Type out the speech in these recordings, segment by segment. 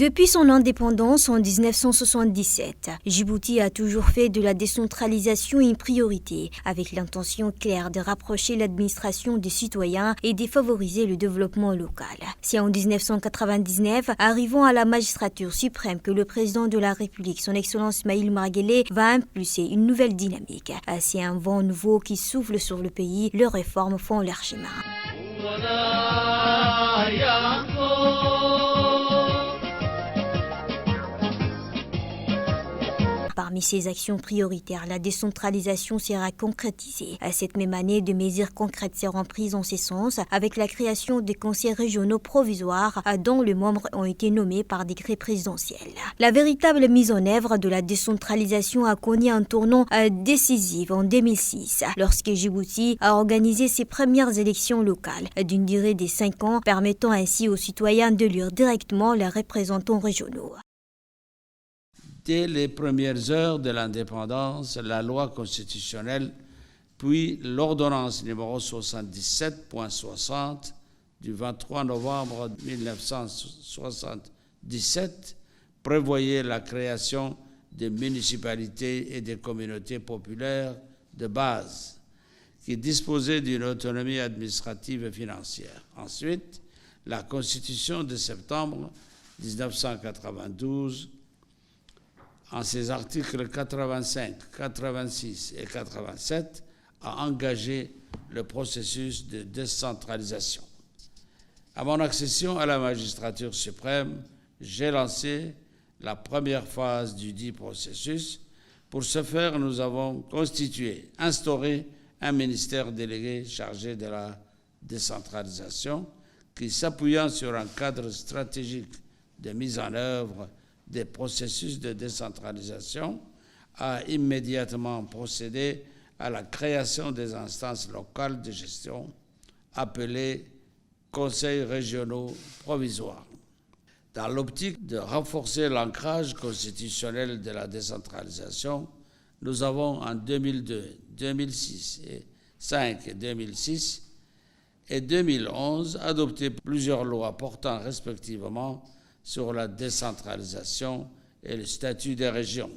Depuis son indépendance en 1977, Djibouti a toujours fait de la décentralisation une priorité, avec l'intention claire de rapprocher l'administration des citoyens et de favoriser le développement local. C'est en 1999, arrivant à la magistrature suprême, que le président de la République, son Excellence Ismaïl Omar Guelleh, va impulser une nouvelle dynamique. C'est un vent nouveau qui souffle sur le pays. Les réformes font leur chemin. Parmi ces actions prioritaires, la décentralisation sera concrétisée. Cette même année, de mesures concrètes seront prises en ce sens, avec la création des conseils régionaux provisoires dont les membres ont été nommés par décret présidentiel. La véritable mise en œuvre de la décentralisation a connu un tournant décisif en 2006, lorsque Djibouti a organisé ses premières élections locales d'une durée de 5 ans, permettant ainsi aux citoyens d'élire directement leurs représentants régionaux. Dès les premières heures de l'indépendance, la loi constitutionnelle, puis l'ordonnance numéro 77.60 du 23 novembre 1977 prévoyait la création des municipalités et des communautés populaires de base qui disposaient d'une autonomie administrative et financière. Ensuite, la Constitution de septembre 1992, en ses articles 85, 86 et 87, a engagé le processus de décentralisation. À mon accession à la magistrature suprême, j'ai lancé la première phase du dit processus. Pour ce faire, nous avons instauré un ministère délégué chargé de la décentralisation qui, s'appuyant sur un cadre stratégique de mise en œuvre des processus de décentralisation, a immédiatement procédé à la création des instances locales de gestion appelées conseils régionaux provisoires. Dans l'optique de renforcer l'ancrage constitutionnel de la décentralisation, nous avons en 2002, 2006, 2005 et 2006 et 2011 adopté plusieurs lois portant respectivement sur la décentralisation et le statut des régions.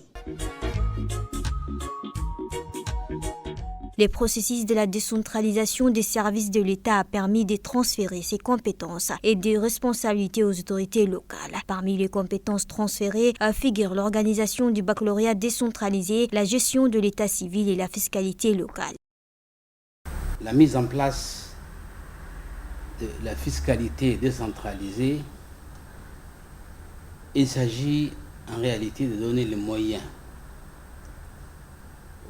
Le processus de la décentralisation des services de l'État a permis de transférer ses compétences et des responsabilités aux autorités locales. Parmi les compétences transférées figurent l'organisation du baccalauréat décentralisé, la gestion de l'état civil et la fiscalité locale. La mise en place de la fiscalité décentralisée, il s'agit en réalité de donner les moyens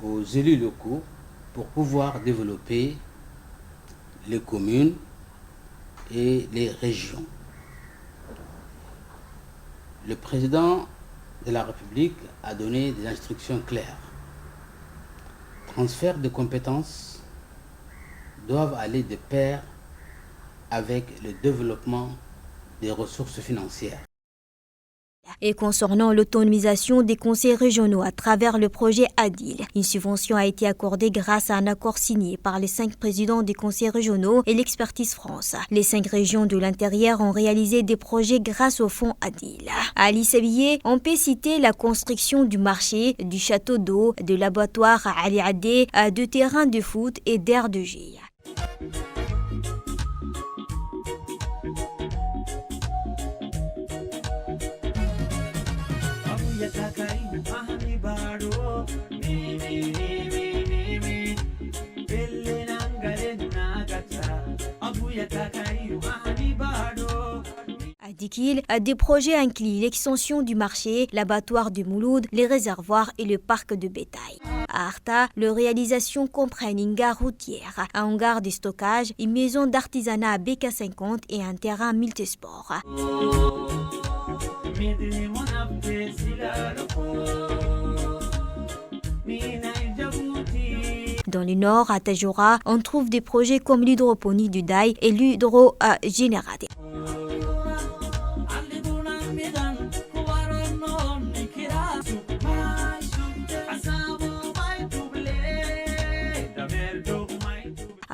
aux élus locaux pour pouvoir développer les communes et les régions. Le président de la République a donné des instructions claires. Transfert de compétences doivent aller de pair avec le développement des ressources financières. Et concernant l'autonomisation des conseils régionaux à travers le projet ADIL, une subvention a été accordée grâce à un accord signé par les 5 présidents des conseils régionaux et l'Expertise France. Les 5 régions de l'intérieur ont réalisé des projets grâce au fonds ADIL. À Lissabillé, on peut citer la construction du marché, du château d'eau, de l'abattoir à Ali Adé, de terrains de foot et d'aires de jeu. À Dikil, des projets incluent l'extension du marché, l'abattoir de Mouloud, les réservoirs et le parc de bétail. À Arta, les réalisations comprennent une gare routière, un hangar de stockage, une maison d'artisanat à BK50 et un terrain multisport. Dans le nord, à Tajora, on trouve des projets comme l'hydroponie du Daï et l'hydrogénérateur.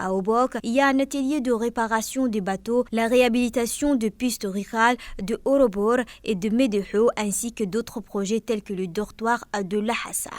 À Obok, il y a un atelier de réparation des bateaux, la réhabilitation de pistes rurales de Orobor et de Médého, ainsi que d'autres projets tels que le dortoir de Lahassa.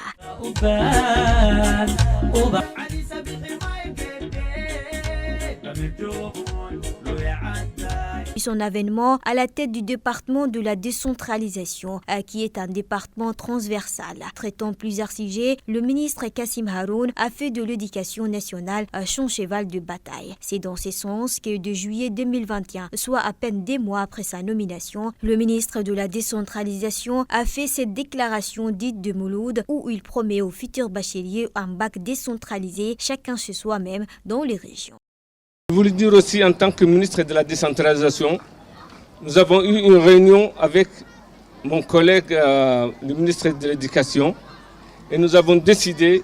Son avènement à la tête du département de la décentralisation, qui est un département transversal. Traitant plusieurs sujets, le ministre Kassim Haroun a fait de l'éducation nationale son cheval de bataille. C'est dans ce sens que de juillet 2021, soit à peine des mois après sa nomination, le ministre de la décentralisation a fait cette déclaration dite de Mouloud où il promet aux futurs bacheliers un bac décentralisé, chacun chez soi-même dans les régions. Je voulais dire aussi en tant que ministre de la décentralisation, nous avons eu une réunion avec mon collègue, le ministre de l'Éducation, et nous avons décidé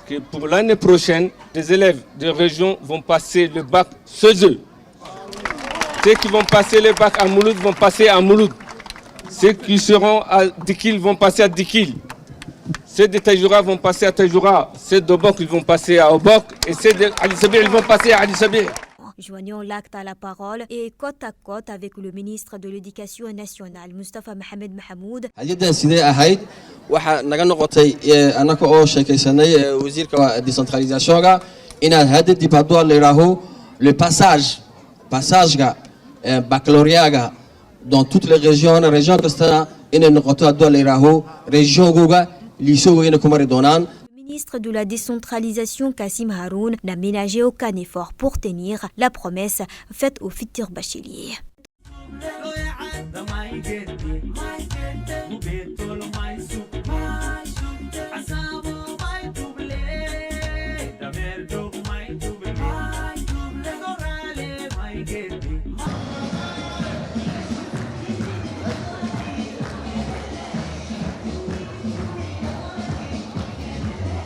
que pour l'année prochaine, les élèves de région vont passer le bac chez eux. Ceux qui vont passer le bac à Mouloud vont passer à Mouloud. Ceux qui seront à Dikil vont passer à Dikil. Ceux de Tajoura vont passer à Tajoura, ceux d'Obok ils vont passer à Obok et ceux d'Ali Sabir ils vont passer à Ali Sabir. Joignant l'acte à la parole et côte à côte avec le ministre de l'Éducation nationale, Mustafa Mohamed Mahamoud. Hadiyada sidee ahayd waxa naga noqotay anaka oo sheekaysanay wasiirka décentralisationka inaad hadda dib haduu la yiraaho le passage baccalauréat dans toutes les régions kasta inay noqoto haduu la yiraaho région-goga lycée ina ku mari doonaan. Le ministre de la décentralisation Kassim Haroun n'a ménagé aucun effort pour tenir la promesse faite aux futurs bacheliers.